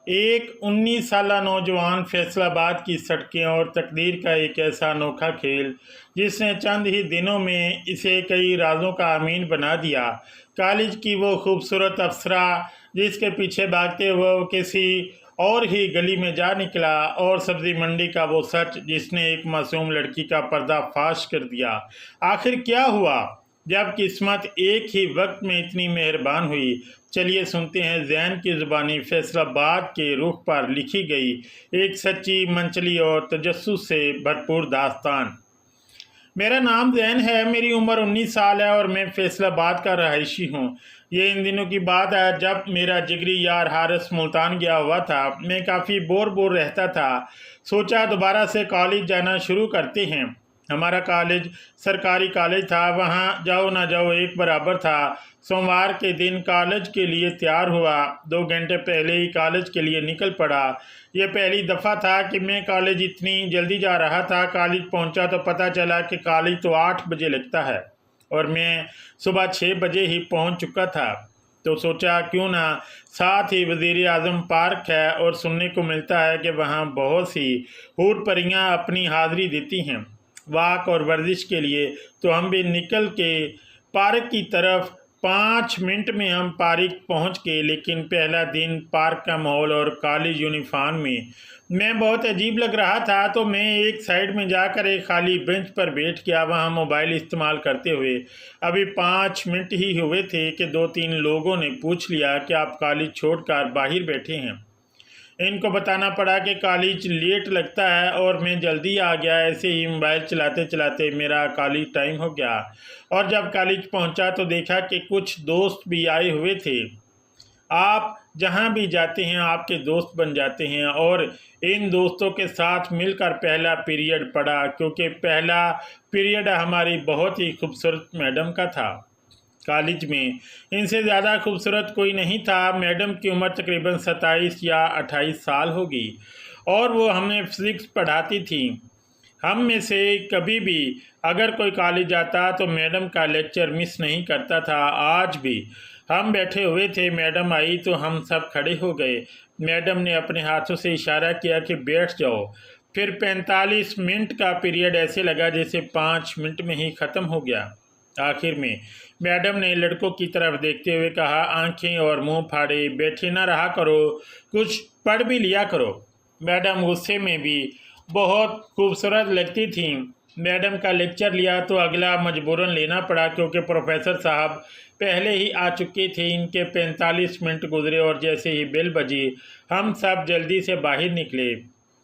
एक 19 साला नौजवान फैसलाबाद की सड़कें और तकदीर का एक ऐसा अनोखा खेल जिसने चंद ही दिनों में इसे कई राजों का अमीन बना दिया। कॉलेज की वो खूबसूरत अप्सरा जिसके पीछे भागते हुए वो किसी और ही गली में जा निकला, और सब्जी मंडी का वो सच जिसने एक मासूम लड़की का पर्दाफाश कर दिया। आखिर क्या हुआ जब किस्मत एक ही वक्त में इतनी मेहरबान हुई? चलिए सुनते हैं ज़ैन की ज़ुबानी फैसलाबाद के रुख पर लिखी गई एक सच्ची, मंचली और तजस्सुस से भरपूर दास्तान। मेरा नाम ज़ैन है, मेरी उम्र 19 साल है और मैं फैसलाबाद का रहायशी हूँ। ये इन दिनों की बात है जब मेरा जिगरी यार हारिस मुल्तान गया हुआ था। मैं काफ़ी बोर बोर रहता था। सोचा दोबारा से कॉलेज जाना शुरू करते हैं। हमारा कॉलेज सरकारी कॉलेज था, वहाँ जाओ ना जाओ एक बराबर था। सोमवार के दिन कॉलेज के लिए तैयार हुआ, 2 घंटे पहले ही कॉलेज के लिए निकल पड़ा। यह पहली दफ़ा था कि मैं कॉलेज इतनी जल्दी जा रहा था। कॉलेज पहुंचा तो पता चला कि कॉलेज तो 8 बजे लगता है और मैं सुबह 6 बजे ही पहुंच चुका था। तो सोचा क्यों ना, साथ ही वज़ीर आज़म पार्क है और सुनने को मिलता है कि वहाँ बहुत सी हूर परियाँ अपनी हाज़िरी देती हैं वॉक और वर्जिश के लिए। तो हम भी निकल के पार्क की तरफ। 5 मिनट में हम पार्क पहुंच गए, लेकिन पहला दिन पार्क का माहौल और कॉलेज यूनिफॉर्म में मैं बहुत अजीब लग रहा था। तो मैं एक साइड में जाकर एक खाली बेंच पर बैठ गया, वहां मोबाइल इस्तेमाल करते हुए। अभी 5 मिनट ही हुए थे कि 2-3 लोगों ने पूछ लिया कि आप कॉलेज छोड़कर बाहर बैठे हैं। इनको बताना पड़ा कि कॉलेज लेट लगता है और मैं जल्दी आ गया। ऐसे ही मोबाइल चलाते चलाते मेरा कॉलेज टाइम हो गया और जब कॉलेज पहुंचा तो देखा कि कुछ दोस्त भी आए हुए थे। आप जहां भी जाते हैं आपके दोस्त बन जाते हैं, और इन दोस्तों के साथ मिलकर पहला पीरियड पढ़ा, क्योंकि पहला पीरियड हमारी बहुत ही खूबसूरत मैडम का था। कॉलेज में इनसे ज़्यादा खूबसूरत कोई नहीं था। मैडम की उम्र तकरीबन 27 या 28 साल होगी और वो हमें फिज़िक्स पढ़ाती थी। हम में से कभी भी अगर कोई कॉलेज जाता तो मैडम का लेक्चर मिस नहीं करता था। आज भी हम बैठे हुए थे, मैडम आई तो हम सब खड़े हो गए। मैडम ने अपने हाथों से इशारा किया कि बैठ जाओ। फिर 45 मिनट का पीरियड ऐसे लगा जैसे 5 मिनट में ही ख़त्म हो गया। आखिर में मैडम ने लड़कों की तरफ देखते हुए कहा, आंखें और मुंह फाड़े बैठे ना रहा करो, कुछ पढ़ भी लिया करो। मैडम गुस्से में भी बहुत खूबसूरत लगती थी। मैडम का लेक्चर लिया तो अगला मजबूरन लेना पड़ा, क्योंकि प्रोफेसर साहब पहले ही आ चुके थे। इनके 45 मिनट गुजरे और जैसे ही बेल बजी हम सब जल्दी से बाहर निकले।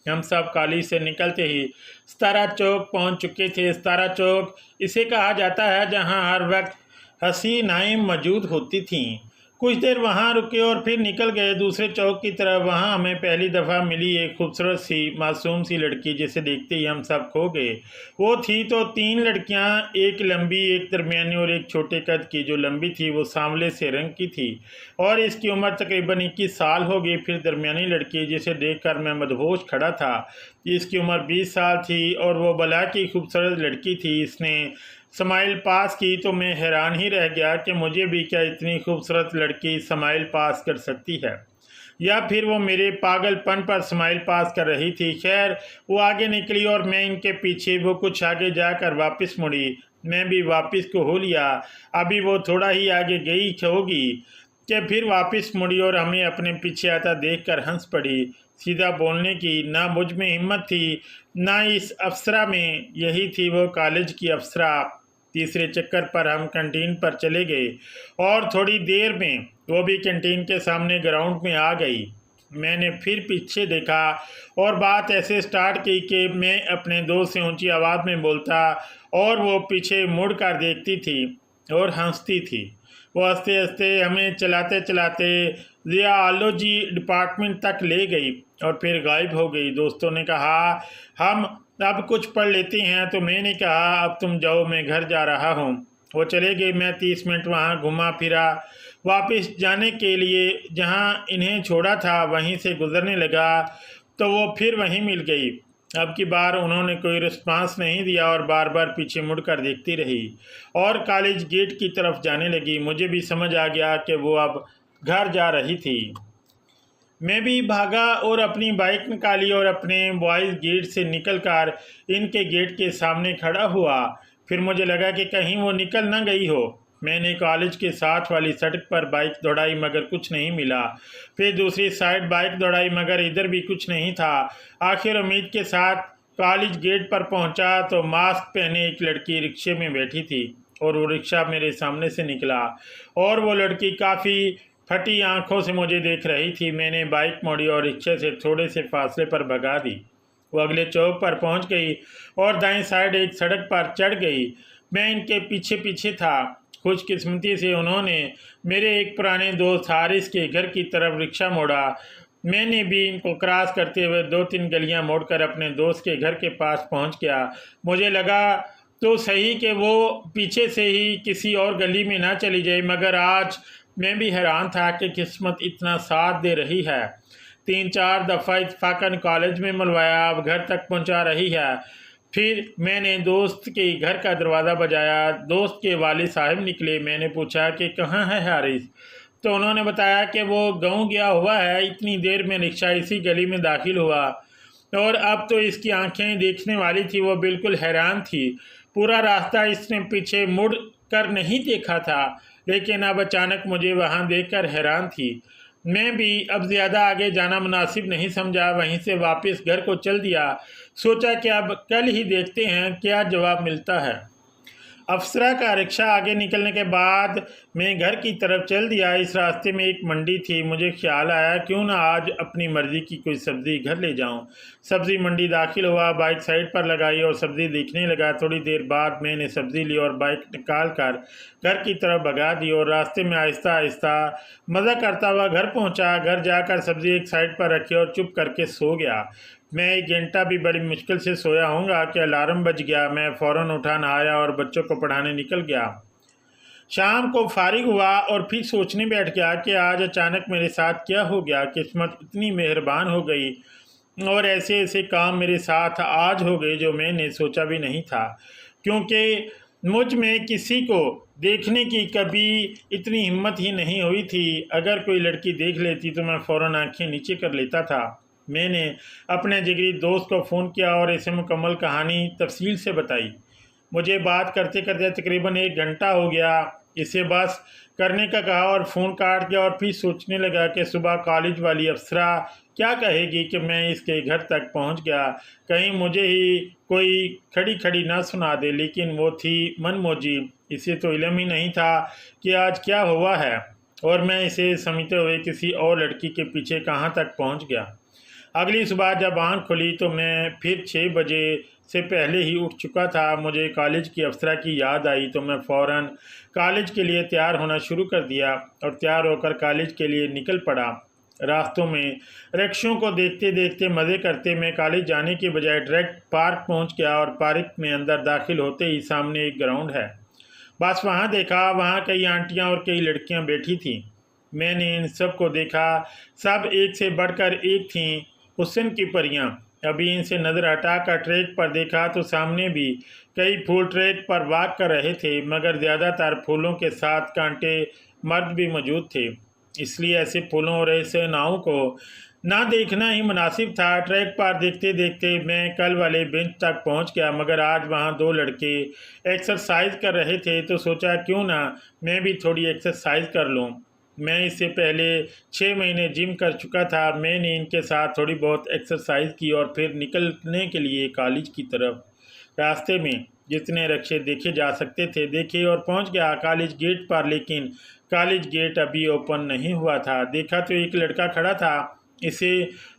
हम सब कॉलेज से निकलते ही सतारा चौक पहुंच चुके थे। सतारा चौक इसे कहा जाता है जहां हर वक्त हसीनाएं मौजूद होती थीं। कुछ देर वहां रुके और फिर निकल गए दूसरे चौक की तरफ। वहां हमें पहली दफ़ा मिली एक खूबसूरत सी मासूम सी लड़की, जिसे देखते ही हम सब खो गए। वो थी तो 3 लड़कियां, एक लंबी, एक दरमियानी और एक छोटे कद की। जो लंबी थी वो सांवले से रंग की थी और इसकी उम्र तकरीबन 21 साल होगी। फिर दरमियानी लड़की, जिसे देखकर मैं मदहोश खड़ा था, इसकी उम्र 20 साल थी और वो बला की खूबसूरत लड़की थी। इसने स्माइल पास की तो मैं हैरान ही रह गया कि मुझे भी क्या इतनी खूबसूरत लड़की स्माइल पास कर सकती है, या फिर वो मेरे पागलपन पर स्माइल पास कर रही थी। खैर वो आगे निकली और मैं इनके पीछे। वो कुछ आगे जाकर वापस मुड़ी, मैं भी वापस को हो लिया। अभी वो थोड़ा ही आगे गई होगी कि फिर वापस मुड़ी और हमें अपने पीछे आता देखकर हंस पड़ी। सीधा बोलने की ना मुझ में हिम्मत थी ना इस अप्सरा में। यही थी वो कॉलेज की अप्सरा। तीसरे चक्कर पर हम कैंटीन पर चले गए और थोड़ी देर में वो भी कैंटीन के सामने ग्राउंड में आ गई। मैंने फिर पीछे देखा और बात ऐसे स्टार्ट की कि मैं अपने दोस्त से ऊंची आवाज़ में बोलता और वो पीछे मुड़ कर देखती थी और हंसती थी। वो हंसते हंसते हमें चलाते चलाते जियालॉजी डिपार्टमेंट तक ले गई और फिर गायब हो गई। दोस्तों ने कहा हम अब कुछ पढ़ लेते हैं, तो मैंने कहा अब तुम जाओ, मैं घर जा रहा हूँ। वो चले गए। मैं 30 मिनट वहाँ घुमा फिरा। वापस जाने के लिए जहाँ इन्हें छोड़ा था वहीं से गुजरने लगा तो वो फिर वहीं मिल गई। अब की बार उन्होंने कोई रिस्पांस नहीं दिया और बार बार पीछे मुड़कर देखती रही और कॉलेज गेट की तरफ जाने लगी। मुझे भी समझ आ गया कि वो अब घर जा रही थी। मैं भी भागा और अपनी बाइक निकाली और अपने बॉयज़ गेट से निकलकर इनके गेट के सामने खड़ा हुआ। फिर मुझे लगा कि कहीं वो निकल न गई हो। मैंने कॉलेज के साथ वाली सड़क पर बाइक दौड़ाई मगर कुछ नहीं मिला। फिर दूसरी साइड बाइक दौड़ाई मगर इधर भी कुछ नहीं था। आखिर उम्मीद के साथ कॉलेज गेट पर पहुंचा तो मास्क पहने एक लड़की रिक्शे में बैठी थी और वो रिक्शा मेरे सामने से निकला और वो लड़की काफ़ी फटी आंखों से मुझे देख रही थी। मैंने बाइक मोड़ी और रिक्शे से थोड़े से फासले पर भगा दी। वो अगले चौक पर पहुंच गई और दाएं साइड एक सड़क पर चढ़ गई। मैं इनके पीछे पीछे था। खुशकिस्मती से उन्होंने मेरे एक पुराने दोस्त हारिस के घर की तरफ रिक्शा मोड़ा। मैंने भी इनको क्रॉस करते हुए 2-3 गलियां मोड़कर अपने दोस्त के घर के पास पहुंच गया। मुझे लगा तो सही कि वो पीछे से ही किसी और गली में ना चली जाए, मगर आज मैं भी हैरान था कि किस्मत इतना साथ दे रही है। 3-4 दफ़ा इत्तेफाकन कॉलेज में मिलवाया, अब घर तक पहुंचा रही है। फिर मैंने दोस्त के घर का दरवाज़ा बजाया। दोस्त के वालिद साहब निकले। मैंने पूछा कि कहाँ है हारिस, तो उन्होंने बताया कि वो गाँव गया हुआ है। इतनी देर में रिक्शा इसी गली में दाखिल हुआ और अब तो इसकी आंखें देखने वाली थी। वो बिल्कुल हैरान थी। पूरा रास्ता इसने पीछे मुड़ कर नहीं देखा था, लेकिन अब अचानक मुझे वहां देखकर हैरान थी। मैं भी अब ज़्यादा आगे जाना मुनासिब नहीं समझा। वहीं से वापस घर को चल दिया। सोचा कि अब कल ही देखते हैं क्या जवाब मिलता है। अफसरा का रिक्शा आगे निकलने के बाद मैं घर की तरफ चल दिया। इस रास्ते में एक मंडी थी। मुझे ख्याल आया क्यों ना आज अपनी मर्ज़ी की कोई सब्ज़ी घर ले जाऊं। सब्ज़ी मंडी दाखिल हुआ, बाइक साइड पर लगाई और सब्ज़ी देखने लगा। थोड़ी देर बाद मैंने सब्ज़ी ली और बाइक निकाल कर घर की तरफ भगा दी और रास्ते में आहिस्ता आहिस्ता मज़ा करता हुआ घर पहुंचा। घर जाकर सब्ज़ी एक साइड पर रखी और चुप करके सो गया। मैं 1 घंटा भी बड़ी मुश्किल से सोया होऊंगा कि अलार्म बज गया। मैं फ़ौरन उठा नहाया और बच्चों को पढ़ाने निकल गया। शाम को फारिग हुआ और फिर सोचने बैठ गया कि आज अचानक मेरे साथ क्या हो गया। किस्मत इतनी मेहरबान हो गई और ऐसे ऐसे काम मेरे साथ आज हो गए जो मैंने सोचा भी नहीं था, क्योंकि मुझ में किसी को देखने की कभी इतनी हिम्मत ही नहीं हुई थी। अगर कोई लड़की देख लेती तो मैं फ़ौरन आंखें नीचे कर लेता था। मैंने अपने जिगरी दोस्त को फ़ोन किया और इसे मुकम्मल कहानी तफसील से बताई। मुझे बात करते करते तकरीबन 1 घंटा हो गया। इसे बस करने का कहा और फ़ोन काट दिया और फिर सोचने लगा कि सुबह कॉलेज वाली अफसरा क्या कहेगी कि मैं इसके घर तक पहुंच गया। कहीं मुझे ही कोई खड़ी खड़ी ना सुना दे। लेकिन वो थी मनमौजी। इसे तो इल्म ही नहीं था कि आज क्या हुआ है और मैं इसे समझते हुए किसी और लड़की के पीछे कहाँ तक पहुँच गया। अगली सुबह जब आँख खुली तो मैं फिर 6 बजे से पहले ही उठ चुका था। मुझे कॉलेज की अफसरा की याद आई तो मैं फ़ौरन कॉलेज के लिए तैयार होना शुरू कर दिया और तैयार होकर कॉलेज के लिए निकल पड़ा। रास्तों में रिक्शों को देखते देखते मज़े करते मैं कॉलेज जाने के बजाय डायरेक्ट पार्क पहुंच गया और पार्क में अंदर दाखिल होते ही सामने एक ग्राउंड है। बस वहां देखा, वहां कई आंटियां और कई लड़कियां बैठी थीं। मैंने इन सब को देखा। सब एक से बढ़कर एक थीं, हुस्न की परियां। अभी इनसे नज़र हटाकर ट्रैक पर देखा तो सामने भी कई फूल ट्रैक पर वाक कर रहे थे, मगर ज़्यादातर फूलों के साथ कांटे मर्द भी मौजूद थे। इसलिए ऐसे फूलों और ऐसे नावों को ना देखना ही मुनासिब था। ट्रैक पर देखते देखते मैं कल वाले बेंच तक पहुंच गया, मगर आज वहां 2 लड़के एक्सरसाइज कर रहे थे तो सोचा क्यों ना मैं भी थोड़ी एक्सरसाइज कर लूं। मैं इससे पहले 6 महीने जिम कर चुका था। मैंने इनके साथ थोड़ी बहुत एक्सरसाइज की और फिर निकलने के लिए कॉलेज की तरफ रास्ते में जितने रिक्शे देखे जा सकते थे देखे और पहुंच गया कॉलेज गेट पर। लेकिन कॉलेज गेट अभी ओपन नहीं हुआ था। देखा तो एक लड़का खड़ा था। इसे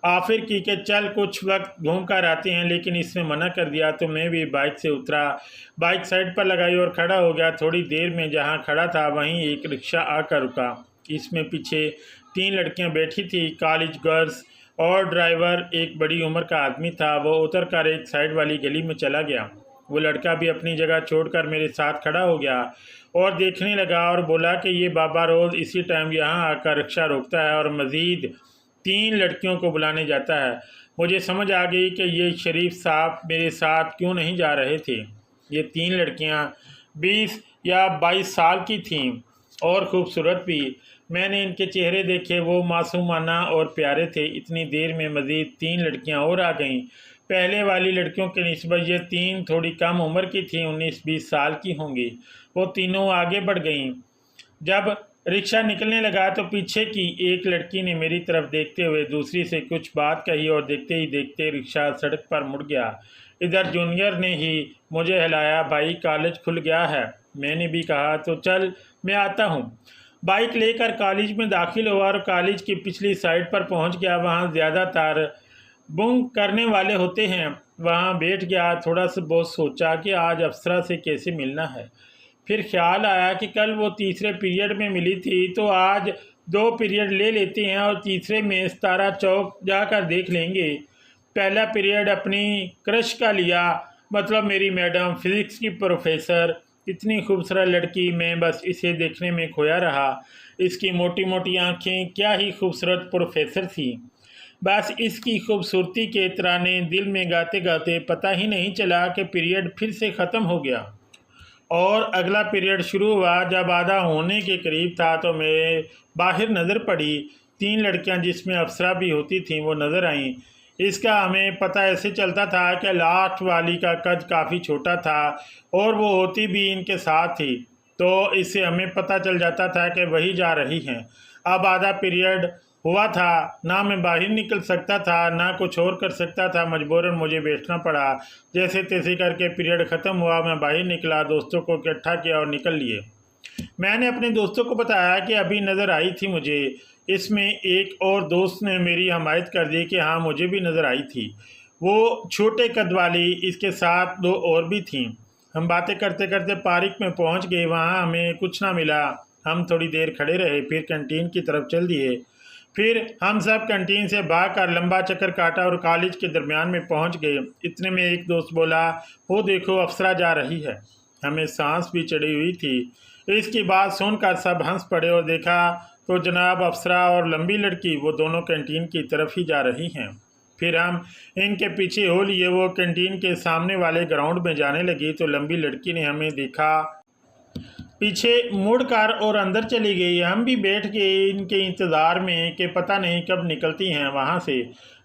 ऑफर की कि चल कुछ वक्त घूम कर आते हैं, लेकिन इसने मना कर दिया तो मैं भी बाइक से उतरा, बाइक साइड पर लगाई और खड़ा हो गया। थोड़ी देर में जहां खड़ा था वहीं एक रिक्शा आकर रुका। इसमें पीछे 3 लड़कियां बैठी थी, कॉलेज गर्ल्स, और ड्राइवर एक बड़ी उम्र का आदमी था। वो उतर कर एक साइड वाली गली में चला गया। वो लड़का भी अपनी जगह छोड़कर मेरे साथ खड़ा हो गया और देखने लगा और बोला कि ये बाबा रोज़ इसी टाइम यहाँ आकर रिक्शा रोकता है और मज़ीद 3 लड़कियों को बुलाने जाता है। मुझे समझ आ गई कि ये शरीफ साहब मेरे साथ क्यों नहीं जा रहे थे। ये 3 लड़कियाँ 20 या 22 साल की थीं और खूबसूरत भी। मैंने इनके चेहरे देखे, वो मासूमाना और प्यारे थे। इतनी देर में मज़ीद 3 लड़कियां और आ गईं। पहले वाली लड़कियों के निस्बत ये 3 थोड़ी कम उम्र की थीं, 19-20 साल की होंगी। वो तीनों आगे बढ़ गईं। जब रिक्शा निकलने लगा तो पीछे की एक लड़की ने मेरी तरफ देखते हुए दूसरी से कुछ बात कही और देखते ही देखते रिक्शा सड़क पर मुड़ गया। इधर जूनियर ने ही मुझे हिलाया, भाई कॉलेज खुल गया है। मैंने भी कहा तो चल मैं आता हूँ। बाइक लेकर कॉलेज में दाखिल हुआ और कॉलेज की पिछली साइड पर पहुँच गया। वहाँ ज़्यादातर बुंग करने वाले होते हैं। वहाँ बैठ गया। थोड़ा सा बहुत सोचा कि आज अप्सरा से कैसे मिलना है। फिर ख्याल आया कि कल वो तीसरे पीरियड में मिली थी, तो आज 2 पीरियड ले लेते हैं और तीसरे में सितारा चौक जाकर देख लेंगे। पहला पीरियड अपनी क्रश का लिया, मतलब मेरी मैडम फिज़िक्स की प्रोफेसर। इतनी खूबसूरत लड़की, मैं बस इसे देखने में खोया रहा। इसकी मोटी मोटी आँखें क्या ही खूबसूरत प्रोफेसर थी। बस इसकी खूबसूरती के तराने दिल में गाते गाते पता ही नहीं चला कि पीरियड फिर से ख़त्म हो गया और अगला पीरियड शुरू हुआ। जब आधा होने के करीब था तो मेरे बाहर नज़र पड़ी। 3 लड़कियां जिसमें अप्सरा भी होती थीं वो नज़र आईं। इसका हमें पता ऐसे चलता था कि लास्ट वाली का कद काफ़ी छोटा था और वो होती भी इनके साथ थी, तो इससे हमें पता चल जाता था कि वही जा रही हैं। अब आधा पीरियड हुआ था, ना मैं बाहर निकल सकता था ना कुछ और कर सकता था। मजबूरन मुझे बैठना पड़ा। जैसे तैसे करके पीरियड ख़त्म हुआ। मैं बाहर निकला, दोस्तों को इकट्ठा किया और निकल लिए। मैंने अपने दोस्तों को बताया कि अभी नज़र आई थी मुझे। इसमें एक और दोस्त ने मेरी हमायत कर दी कि हाँ मुझे भी नज़र आई थी। वो छोटे कद वाली, इसके साथ 2 और भी थीं। हम बातें करते करते पार्क में पहुंच गए। वहाँ हमें कुछ ना मिला। हम थोड़ी देर खड़े रहे, फिर कैंटीन की तरफ चल दिए। फिर हम सब कैंटीन से भाग कर लंबा चक्कर काटा और कॉलेज के दरमियान में पहुंच गए। इतने में एक दोस्त बोला, वो देखो अप्सरा जा रही है। हमें सांस भी चढ़ी हुई थी। इसकी बात सुनकर सब हंस पड़े और देखा तो जनाब अप्सरा और लंबी लड़की वो दोनों कैंटीन की तरफ ही जा रही हैं। फिर हम इनके पीछे हो लिए। वो कैंटीन के सामने वाले ग्राउंड में जाने लगी तो लंबी लड़की ने हमें देखा, पीछे मुड़कर और अंदर चली गई। हम भी बैठ गए इनके इंतज़ार में कि पता नहीं कब निकलती हैं वहाँ से।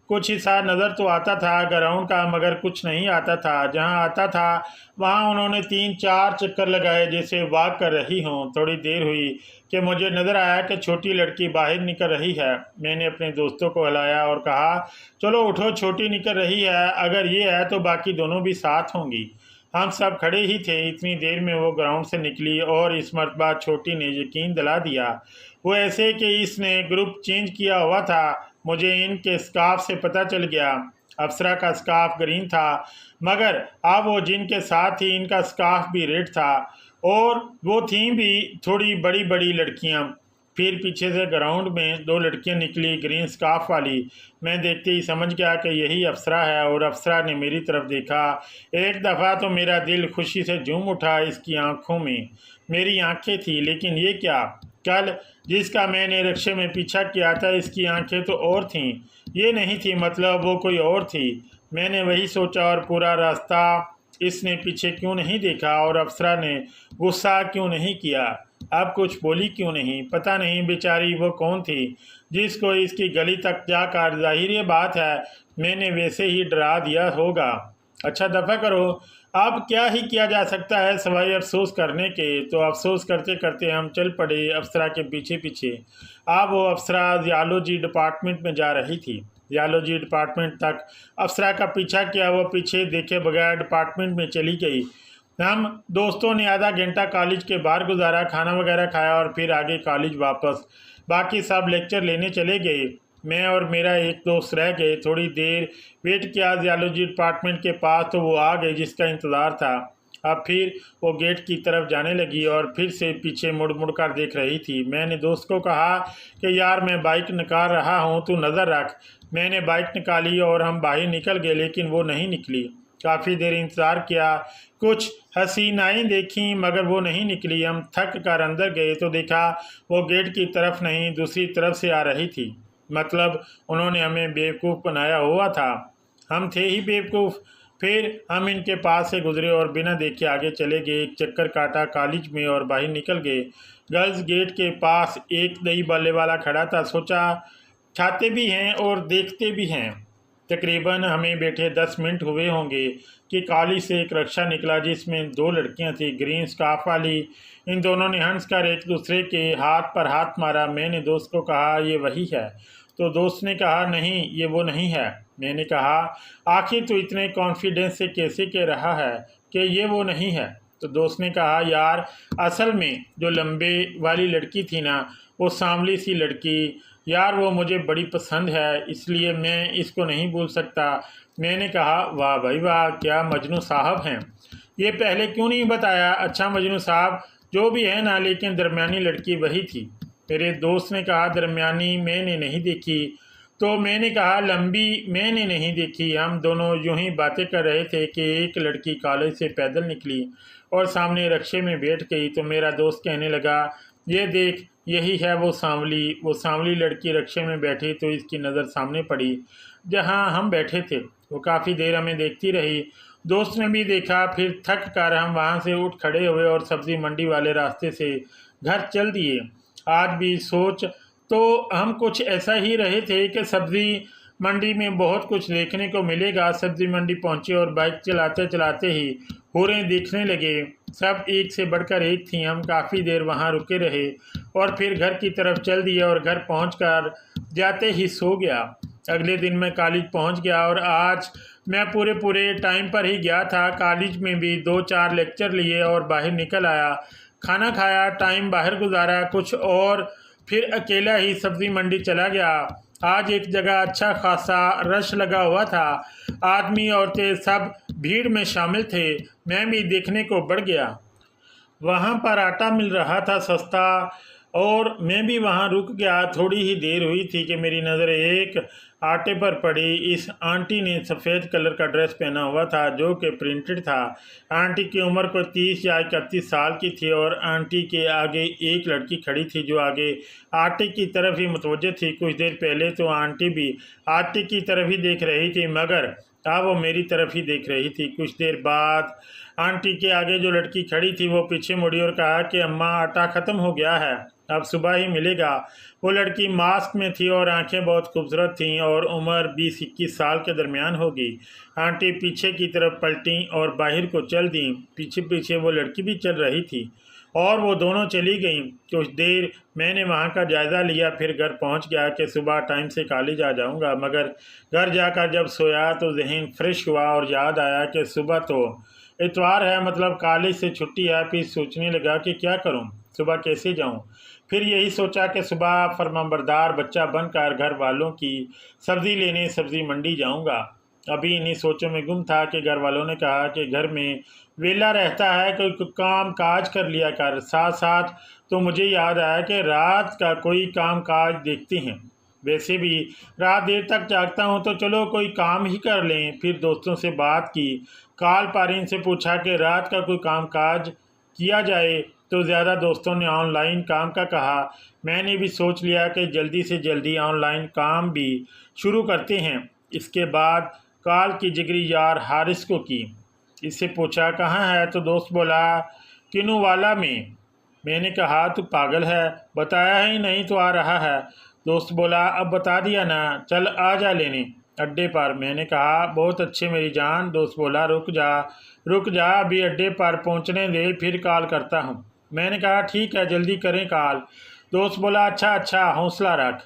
कुछ हिस्सा नज़र तो आता था ग्राउंड का, मगर कुछ नहीं आता था। जहाँ आता था वहाँ उन्होंने 3-4 चक्कर लगाए जैसे वॉक कर रही हों। थोड़ी देर हुई कि मुझे नज़र आया कि छोटी लड़की बाहर निकल रही है। मैंने अपने दोस्तों को हिलाया और कहा, चलो उठो, छोटी निकल रही है। अगर ये है तो बाकी दोनों भी साथ होंगी। हम सब खड़े ही थे। इतनी देर में वो ग्राउंड से निकली और इस मरतबा छोटी ने यकीन दिला दिया। वो ऐसे कि इसने ग्रुप चेंज किया हुआ था। मुझे इनके स्कार्फ से पता चल गया। अप्सरा का स्कार्फ ग्रीन था, मगर अब वो जिनके साथ थी इनका स्कार्फ भी रेड था और वो थी भी थोड़ी बड़ी बड़ी लड़कियां। फिर पीछे से ग्राउंड में 2 लड़कियां निकली, ग्रीन स्कार्फ वाली। मैं देखते ही समझ गया कि यही अप्सरा है और अप्सरा ने मेरी तरफ देखा। एक दफ़ा तो मेरा दिल खुशी से झूम उठा। इसकी आंखों में मेरी आंखें थी, लेकिन ये क्या, कल जिसका मैंने रिक्शे में पीछा किया था इसकी आंखें तो और थीं। ये नहीं थी, मतलब वो कोई और थी। मैंने वही सोचा और पूरा रास्ता इसने पीछे क्यों नहीं देखा और अप्सरा ने गुस्सा क्यों नहीं किया, अब कुछ बोली क्यों नहीं। पता नहीं बेचारी वो कौन थी जिसको इसकी गली तक जाकर, जाहिर बात है मैंने वैसे ही डरा दिया होगा। अच्छा दफ़ा करो, अब क्या ही किया जा सकता है सवाई अफसोस करने के। तो अफसोस करते करते हम चल पड़े अप्सरा के पीछे पीछे। अब वो अप्सरा जियोलॉजी डिपार्टमेंट में जा रही थी। जियोलॉजी डिपार्टमेंट तक अप्सरा का पीछा किया, वो पीछे देखे बगैर डिपार्टमेंट में चली गई। हम दोस्तों ने आधा घंटा कॉलेज के बाहर गुजारा, खाना वगैरह खाया और फिर आगे कॉलेज वापस। बाकी सब लेक्चर लेने चले गए। मैं और मेरा एक दोस्त रह गए। थोड़ी देर वेट किया जियोलॉजी डिपार्टमेंट के पास, तो वो आ गई जिसका इंतज़ार था। अब फिर वो गेट की तरफ जाने लगी और फिर से पीछे मुड़ मुड़ कर देख रही थी। मैंने दोस्त को कहा कि यार मैं बाइक निकाल रहा हूँ, तू नज़र रख। मैंने बाइक निकाली और हम बाहर निकल गए, लेकिन वो नहीं निकली। काफ़ी देर इंतज़ार किया, कुछ हसीनाएँ देखीं, मगर वो नहीं निकली। हम थक कर अंदर गए तो देखा वो गेट की तरफ नहीं दूसरी तरफ से आ रही थी। मतलब उन्होंने हमें बेवकूफ़ बनाया हुआ था। हम थे ही बेवकूफ़। फिर हम इनके पास से गुजरे और बिना देखे आगे चले गए। एक चक्कर काटा कॉलेज में और बाहर निकल गए। गर्ल्स गेट के पास एक दही बल्ले वाला खड़ा था। सोचा खाते भी हैं और देखते भी हैं। तकरीबन हमें बैठे 10 मिनट हुए होंगे कि कॉलेज से एक रिक्शा निकला जिसमें 2 लड़कियां थीं, ग्रीन स्कार्फ वाली। इन दोनों ने हंसकर एक दूसरे के हाथ पर हाथ मारा। मैंने दोस्त को कहा ये वही है, तो दोस्त ने कहा नहीं ये वो नहीं है। मैंने कहा आखिर तो इतने कॉन्फिडेंस से कैसे कह रहा है कि ये वो नहीं है। तो दोस्त ने कहा यार असल में जो लंबे वाली लड़की थी ना, वो सांवली सी लड़की, यार वो मुझे बड़ी पसंद है, इसलिए मैं इसको नहीं भूल सकता। मैंने कहा वाह भाई वाह, क्या मजनू साहब हैं, ये पहले क्यों नहीं बताया। अच्छा मजनू साहब जो भी है ना, लेकिन दरमियानी लड़की वही थी। मेरे दोस्त ने कहा दरमियानी मैंने नहीं देखी। तो मैंने कहा लंबी मैंने नहीं देखी। हम दोनों यूं ही बातें कर रहे थे कि एक लड़की कॉलेज से पैदल निकली और सामने रक्शे में बैठ गई। तो मेरा दोस्त कहने लगा ये देख यही है वो सांवली लड़की रक्शे में बैठी। तो इसकी नज़र सामने पड़ी जहां हम बैठे थे। वो काफ़ी देर हमें देखती रही। दोस्त ने भी देखा। फिर थक कर हम वहां से उठ खड़े हुए और सब्ज़ी मंडी वाले रास्ते से घर चल दिए। आज भी सोच तो हम कुछ ऐसा ही रहे थे कि सब्ज़ी मंडी में बहुत कुछ देखने को मिलेगा। सब्ज़ी मंडी पहुंचे और बाइक चलाते चलाते ही हूरें दिखने लगे। सब एक से बढ़कर एक थीं। हम काफ़ी देर वहां रुके रहे और फिर घर की तरफ चल दिए और घर पहुंचकर जाते ही सो गया। अगले दिन मैं कॉलेज पहुंच गया और आज मैं पूरे टाइम पर ही गया था। कॉलेज में भी 2-4 लेक्चर लिए और बाहर निकल आया, खाना खाया, टाइम बाहर गुजारा कुछ और फिर अकेला ही सब्ज़ी मंडी चला गया। आज एक जगह अच्छा खासा रश लगा हुआ था। आदमी औरतें सब भीड़ में शामिल थे। मैं भी देखने को बढ़ गया। वहाँ पर आटा मिल रहा था सस्ता और मैं भी वहाँ रुक गया। थोड़ी ही देर हुई थी कि मेरी नज़र एक आटे पर पड़ी। इस आंटी ने सफ़ेद कलर का ड्रेस पहना हुआ था जो कि प्रिंटेड था। आंटी की उम्र को 30 या 31 साल की थी और आंटी के आगे एक लड़की खड़ी थी जो आगे आटे की तरफ ही मुतवज्जह थी। कुछ देर पहले तो आंटी भी आटे की तरफ ही देख रही थी मगर अब वो मेरी तरफ ही देख रही थी। कुछ देर बाद आंटी के आगे जो लड़की खड़ी थी वो पीछे मुड़ी और कहा कि अम्मा आटा ख़त्म हो गया है, अब सुबह ही मिलेगा। वो लड़की मास्क में थी और आंखें बहुत खूबसूरत थीं और उम्र 20-21 साल के दरमियान होगी। आंटी पीछे की तरफ पलटी और बाहर को चल दी। पीछे पीछे वो लड़की भी चल रही थी और वो दोनों चली गईं। कुछ देर मैंने वहाँ का जायज़ा लिया, फिर घर पहुँच गया कि सुबह टाइम से कॉलेज आ जाऊँगा। मगर घर जाकर जब सोया तो जहन फ्रेश हुआ और याद आया कि सुबह तो इतवार है, मतलब कॉलेज से छुट्टी है। फिर सोचने लगा कि क्या करूं, सुबह कैसे जाऊं। फिर यही सोचा कि सुबह फरमाबरदार बच्चा बनकर घर वालों की सब्ज़ी लेने सब्ज़ी मंडी जाऊंगा। अभी इन्हीं सोचों में गुम था कि घर वालों ने कहा कि घर में वेला रहता है, कोई काम काज कर लिया कर। साथ साथ तो मुझे याद आया कि रात का कोई काम काज देखते हैं। वैसे भी रात देर तक जागता हूँ तो चलो कोई काम ही कर लें। फिर दोस्तों से बात की, काल पारीन से पूछा कि रात का कोई काम काज किया जाए तो ज़्यादा दोस्तों ने ऑनलाइन काम का कहा। मैंने भी सोच लिया कि जल्दी से जल्दी ऑनलाइन काम भी शुरू करते हैं। इसके बाद कॉल की जिगरी यार हारिस को की। इससे पूछा कहाँ है, तो दोस्त बोला किनूवाला में। मैंने कहा तू पागल है, बताया ही नहीं तो आ रहा है। दोस्त बोला अब बता दिया ना, चल आ जा लेने अड्डे पर। मैंने कहा बहुत अच्छे मेरी जान। दोस्त बोला रुक जा अभी अड्डे पर पहुंचने दे, फिर कॉल करता हूं। मैंने कहा ठीक है जल्दी करें कॉल। दोस्त बोला अच्छा हौसला रख।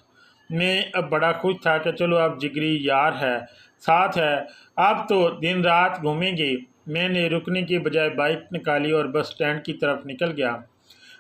मैं अब बड़ा खुश था कि चलो अब जिगरी यार है साथ है, अब तो दिन रात घूमेंगे। मैंने रुकने की बजाय बाइक निकाली और बस स्टैंड की तरफ निकल गया।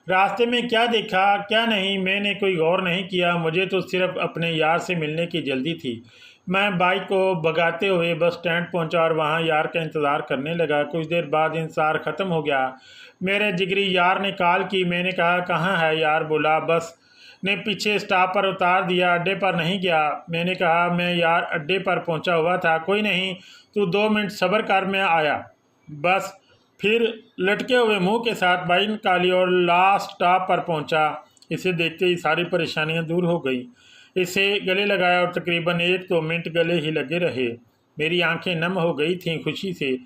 रास्ते में क्या देखा क्या नहीं मैंने कोई गौर नहीं किया। मुझे तो सिर्फ अपने यार से मिलने की जल्दी थी। मैं बाइक को भगाते हुए बस स्टैंड पहुंचा और वहां यार का इंतज़ार करने लगा। कुछ देर बाद इंतज़ार ख़त्म हो गया। मेरे जिगरी यार ने कॉल की। मैंने कहा कहाँ है यार। बोला बस ने पीछे स्टॉप पर उतार दिया, अड्डे पर नहीं गया। मैंने कहा मैं यार अड्डे पर पहुंचा हुआ था। कोई नहीं तू 2 मिनट सब्र कर, मैं आया बस। फिर लटके हुए मुंह के साथ बाइक निकाली और लास्ट स्टॉप पर पहुंचा। इसे देखते ही सारी परेशानियां दूर हो गई। इसे गले लगाया और तकरीबन 1-2 मिनट गले ही लगे रहे। मेरी आंखें नम हो गई थीं खुशी से।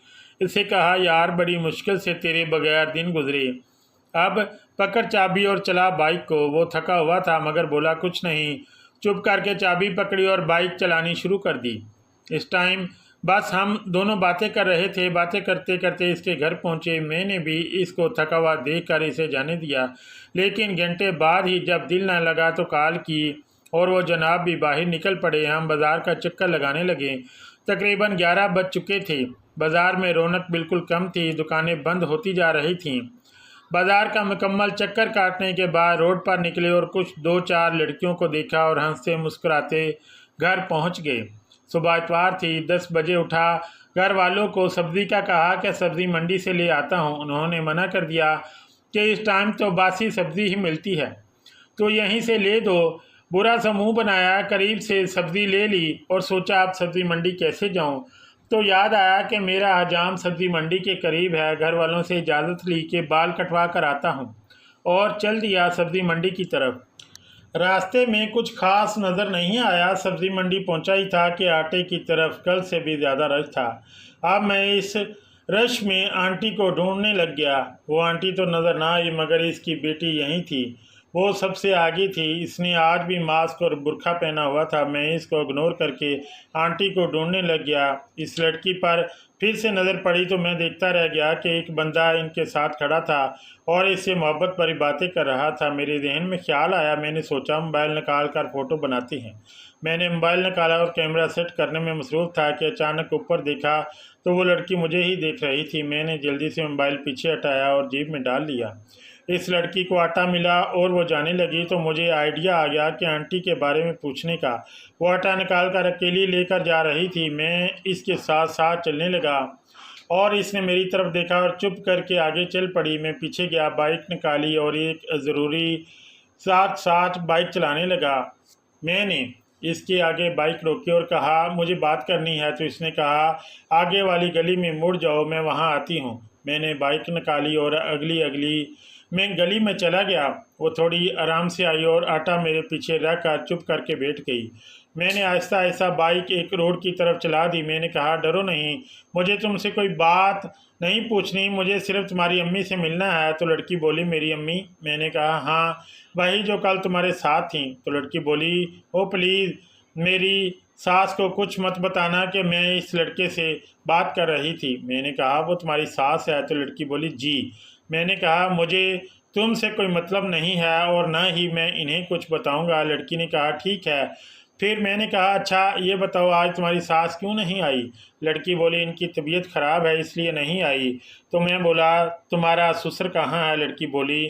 इससे कहा, यार बड़ी मुश्किल से तेरे बगैर दिन गुजरे, अब पकड़ चाबी और चला बाइक को। वो थका हुआ था मगर बोला कुछ नहीं। चुप करके चाबी पकड़ी और बाइक चलानी शुरू कर दी। इस टाइम बस हम दोनों बातें कर रहे थे। बातें करते करते इसके घर पहुंचे। मैंने भी इसको थका हुआ देखकर इसे जाने दिया, लेकिन घंटे बाद ही जब दिल न लगा तो कॉल की और वो जनाब भी बाहर निकल पड़े। हम बाज़ार का चक्कर लगाने लगे। तकरीबन 11 बज चुके थे। बाज़ार में रौनक बिल्कुल कम थी, दुकानें बंद होती जा रही थीं। बाजार का मुकम्मल चक्कर काटने के बाद रोड पर निकले और कुछ 2-4 लड़कियों को देखा और हंसते मुस्कुराते घर पहुंच गए। सुबह इतवार थी, 10 बजे उठा। घर वालों को सब्ज़ी का कहा कि सब्ज़ी मंडी से ले आता हूं। उन्होंने मना कर दिया कि इस टाइम तो बासी सब्ज़ी ही मिलती है, तो यहीं से ले दो। बुरा सा मुँह बनाया, करीब से सब्ज़ी ले ली और सोचा अब सब्ज़ी मंडी कैसे जाऊं। तो याद आया कि मेरा हजाम सब्ज़ी मंडी के करीब है। घर वालों से इजाज़त ली कि बाल कटवा कर आता हूँ और चल दिया सब्ज़ी मंडी की तरफ। रास्ते में कुछ खास नज़र नहीं आया। सब्ज़ी मंडी पहुंचा ही था कि आटे की तरफ कल से भी ज़्यादा रश था। अब मैं इस रश में आंटी को ढूंढने लग गया। वो आंटी तो नज़र ना आई मगर इसकी बेटी यहीं थी। वो सबसे आगे थी। इसने आज भी मास्क और बुर्का पहना हुआ था। मैं इसको इग्नोर करके आंटी को ढूंढने लग गया। इस लड़की पर फिर से नज़र पड़ी तो मैं देखता रह गया कि एक बंदा इनके साथ खड़ा था और इससे मोहब्बत भरी बातें कर रहा था। मेरे जहन में ख्याल आया। मैंने सोचा मोबाइल निकाल कर फ़ोटो बनाते हैं। मैंने मोबाइल निकाला और कैमरा सेट करने में मसरूफ़ था कि अचानक ऊपर देखा तो वो लड़की मुझे ही देख रही थी। मैंने जल्दी से मोबाइल पीछे हटाया और जेब में डाल लिया। इस लड़की को आटा मिला और वो जाने लगी तो मुझे आइडिया आ गया कि आंटी के बारे में पूछने का। वो आटा निकाल कर अकेली लेकर जा रही थी। मैं इसके साथ साथ चलने लगा और इसने मेरी तरफ देखा और चुप करके आगे चल पड़ी। मैं पीछे गया, बाइक निकाली और एक ज़रूरी साथ साथ बाइक चलाने लगा। मैंने इसके आगे बाइक रोकी और कहा, मुझे बात करनी है। तो इसने कहा, आगे वाली गली में मुड़ जाओ, मैं वहाँ आती हूँ। मैंने बाइक निकाली और अगली अगली मैं गली में चला गया। वो थोड़ी आराम से आई और आटा मेरे पीछे रखकर चुप करके बैठ गई। मैंने आहिस्ता आहिस्ता बाइक एक रोड की तरफ चला दी। मैंने कहा, डरो नहीं, मुझे तुमसे कोई बात नहीं पूछनी, मुझे सिर्फ तुम्हारी अम्मी से मिलना है। तो लड़की बोली, मेरी अम्मी? मैंने कहा, हाँ वही जो कल तुम्हारे साथ थी। तो लड़की बोली, ओ प्लीज़ मेरी सास को कुछ मत बताना कि मैं इस लड़के से बात कर रही थी। मैंने कहा, वो तुम्हारी सास है? तो लड़की बोली, जी। मैंने कहा, मुझे तुमसे कोई मतलब नहीं है और न ही मैं इन्हें कुछ बताऊंगा। लड़की ने कहा, ठीक है। फिर मैंने कहा, अच्छा ये बताओ आज तुम्हारी सास क्यों नहीं आई? लड़की बोली, इनकी तबीयत ख़राब है इसलिए नहीं आई। तो मैं बोला, तुम्हारा ससुर कहाँ है? लड़की बोली,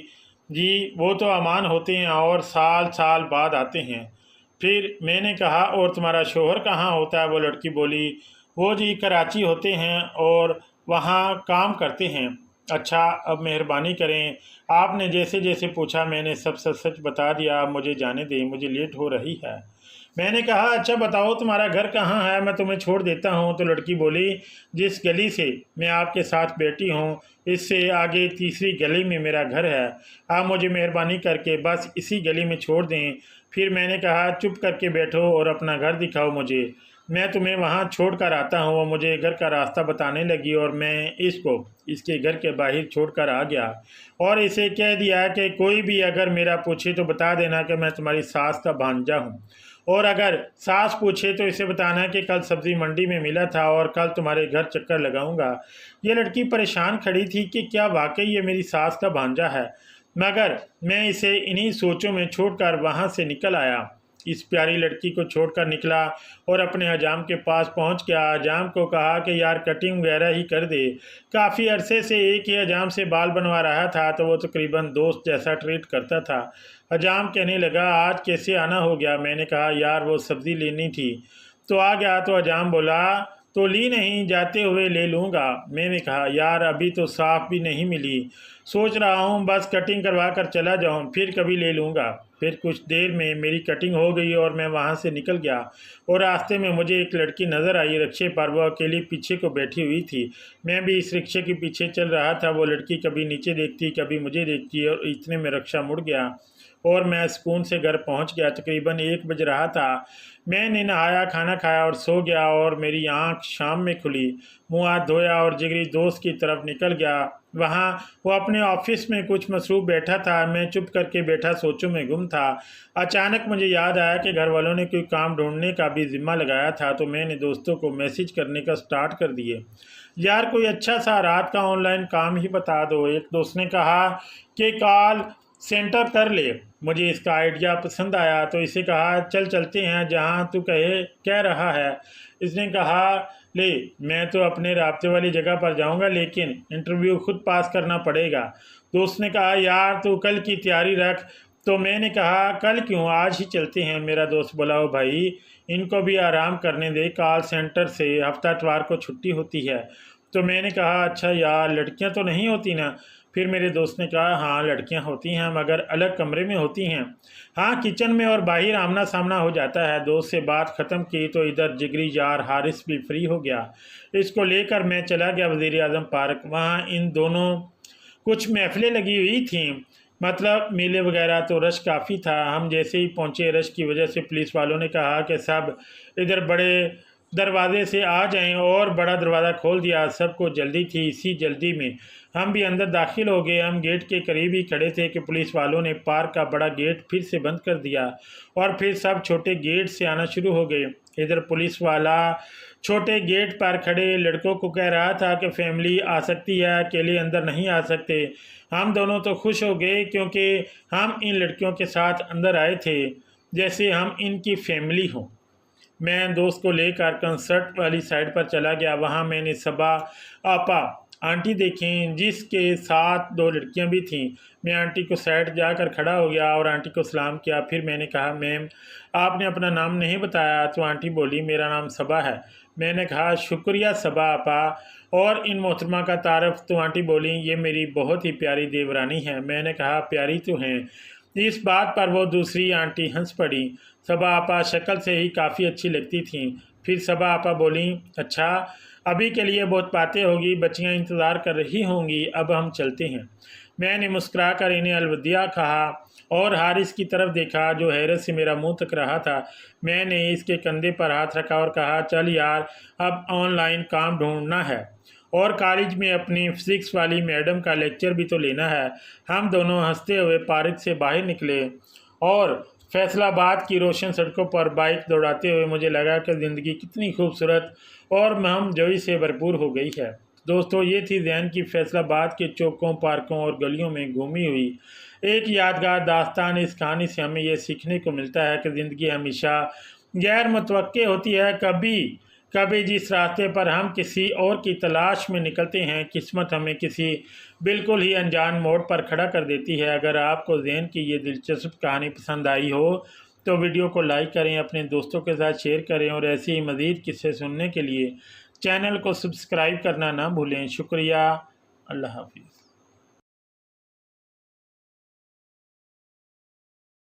जी वो तो अमान होते हैं और साल साल बाद आते हैं। फिर मैंने कहा, और तुम्हारा शोहर कहाँ होता है? वो लड़की बोली, वो जी कराची होते हैं और वहाँ काम करते हैं। अच्छा अब मेहरबानी करें, आपने जैसे जैसे पूछा मैंने सब सच सच बता दिया। अब मुझे जाने दें, मुझे लेट हो रही है। मैंने कहा, अच्छा बताओ तुम्हारा घर कहाँ है, मैं तुम्हें छोड़ देता हूँ। तो लड़की बोली, जिस गली से मैं आपके साथ बैठी हूँ इससे आगे तीसरी गली में मेरा घर है। आप मुझे मेहरबानी करके बस इसी गली में छोड़ दें। फिर मैंने कहा, चुप करके बैठो और अपना घर दिखाओ मुझे, मैं तुम्हें वहाँ छोड़ कर आता हूँ। वो मुझे घर का रास्ता बताने लगी और मैं इसको इसके घर के बाहर छोड़ कर आ गया और इसे कह दिया कि कोई भी अगर मेरा पूछे तो बता देना कि मैं तुम्हारी सास का भांजा हूँ, और अगर सास पूछे तो इसे बताना कि कल सब्ज़ी मंडी में मिला था और कल तुम्हारे घर चक्कर लगाऊंगा। ये लड़की परेशान खड़ी थी कि क्या वाकई ये मेरी सास का भांजा है, मगर मैं इसे इन्हीं सोचों में छोड़कर वहाँ से निकल आया। इस प्यारी लड़की को छोड़कर निकला और अपने हजाम के पास पहुंच गया। हजाम को कहा कि यार कटिंग वगैरह ही कर दे। काफ़ी अरसे से एक ही हजाम से बाल बनवा रहा था तो वो तकरीबन दोस्त जैसा ट्रीट करता था। हजाम कहने लगा, आज कैसे आना हो गया? मैंने कहा, यार वो सब्ज़ी लेनी थी तो आ गया। तो हजाम बोला, तो ली नहीं, जाते हुए ले लूँगा। मैंने कहा, यार अभी तो साफ़ भी नहीं मिली, सोच रहा हूँ बस कटिंग करवा कर चला जाऊँ, फिर कभी ले लूँगा। फिर कुछ देर में मेरी कटिंग हो गई और मैं वहाँ से निकल गया और रास्ते में मुझे एक लड़की नज़र आई रिक्शे पर। वो अकेली पीछे को बैठी हुई थी। मैं भी इस रिक्शे के पीछे चल रहा था। वो लड़की कभी नीचे देखती कभी मुझे देखती और इतने में रिक्शा मुड़ गया और मैं सुकून से घर पहुंच गया। तकरीबन 1 बज रहा था। मैंने नहाया, खाना खाया और सो गया और मेरी आंख शाम में खुली। मुंह हाथ धोया और जिगरी दोस्त की तरफ निकल गया। वहाँ वो अपने ऑफिस में कुछ मसरूफ़ बैठा था। मैं चुप करके बैठा सोचों में गुम था। अचानक मुझे याद आया कि घर वालों ने कोई काम ढूंढने का भी ज़िम्मा लगाया था, तो मैंने दोस्तों को मैसेज करने का स्टार्ट कर दिए, यार कोई अच्छा सा रात का ऑनलाइन काम ही बता दो। एक दोस्त ने कहा कि कॉल सेंटर कर ले। मुझे इसका आइडिया पसंद आया तो इसे कहा, चल चलते हैं जहाँ तू कह रहा है। इसने कहा, ले मैं तो अपने राब्ते वाली जगह पर जाऊंगा, लेकिन इंटरव्यू खुद पास करना पड़ेगा। दोस्त ने कहा, यार तू कल की तैयारी रख। तो मैंने कहा, कल क्यों, आज ही चलते हैं। मेरा दोस्त बोला, ओ भाई इनको भी आराम करने दे, कॉल सेंटर से हफ्ता इतवार को छुट्टी होती है। तो मैंने कहा, अच्छा यार लड़कियां तो नहीं होती ना। फिर मेरे दोस्त ने कहा, हाँ लड़कियां होती हैं मगर अलग कमरे में होती हैं। हाँ किचन में और बाहर आमना सामना हो जाता है। दोस्त से बात ख़त्म की तो इधर जिगरी यार हारिस भी फ्री हो गया। इसको लेकर मैं चला गया वज़ीर आज़म पार्क। वहाँ इन दोनों कुछ महफिलें लगी हुई थीं, मतलब मेले वगैरह, तो रश काफ़ी था। हम जैसे ही पहुँचे, रश की वजह से पुलिस वालों ने कहा कि सब इधर बड़े दरवाजे से आ जाएं, और बड़ा दरवाज़ा खोल दिया। सबको जल्दी थी। इसी जल्दी में हम भी अंदर दाखिल हो गए। हम गेट के करीब ही खड़े थे कि पुलिस वालों ने पार्क का बड़ा गेट फिर से बंद कर दिया और फिर सब छोटे गेट से आना शुरू हो गए। इधर पुलिस वाला छोटे गेट पर खड़े लड़कों को कह रहा था कि फैमिली आ सकती है, अकेले अंदर नहीं आ सकते। हम दोनों तो खुश हो गए क्योंकि हम इन लड़कियों के साथ अंदर आए थे जैसे हम इनकी फैमिली हों। मैं दोस्त को लेकर कंसर्ट वाली साइड पर चला गया। वहाँ मैंने सबा आपा आंटी देखी, जिसके साथ 2 लड़कियाँ भी थीं। मैं आंटी को साइड जाकर खड़ा हो गया और आंटी को सलाम किया। फिर मैंने कहा, मैम आपने अपना नाम नहीं बताया। तो आंटी बोली, मेरा नाम सबा है। मैंने कहा, शुक्रिया सबा आपा, और इन मोहतरमा का तारफ़। तो आंटी बोली, ये मेरी बहुत ही प्यारी देवरानी है। मैंने कहा, प्यारी तो हैं। इस बात पर वो दूसरी आंटी हंस पड़ी। सबा आपा शक्ल से ही काफ़ी अच्छी लगती थीं। फिर सबा आपा बोली, अच्छा अभी के लिए बहुत बातें होगी, बच्चियां इंतज़ार कर रही होंगी, अब हम चलते हैं। मैंने मुस्कुरा कर इन्हें अलविदा कहा और हारिस की तरफ देखा जो हैरत से मेरा मुंह तक रहा था। मैंने इसके कंधे पर हाथ रखा और कहा, चल यार अब ऑनलाइन काम ढूंढना है और कॉलेज में अपनी फिज़िक्स वाली मैडम का लेक्चर भी तो लेना है। हम दोनों हंसते हुए पार्क से बाहर निकले और फैसलाबाद की रोशन सड़कों पर बाइक दौड़ाते हुए मुझे लगा कि ज़िंदगी कितनी खूबसूरत और महमजोई से भरपूर हो गई है। दोस्तों, ये थी ज़ैन की फैसलाबाद के चौकों, पार्कों और गलियों में घूमी हुई एक यादगार दास्तान। इस कहानी से हमें यह सीखने को मिलता है कि ज़िंदगी हमेशा गैर मुतवक्के होती है। कभी कभी जिस रास्ते पर हम किसी और की तलाश में निकलते हैं, किस्मत हमें किसी बिल्कुल ही अनजान मोड़ पर खड़ा कर देती है। अगर आपको ज़ैन की ये दिलचस्प कहानी पसंद आई हो तो वीडियो को लाइक करें, अपने दोस्तों के साथ शेयर करें और ऐसे ही मज़ीद किस्से सुनने के लिए चैनल को सब्सक्राइब करना ना भूलें। शुक्रिया। अल्लाह हाफिज़।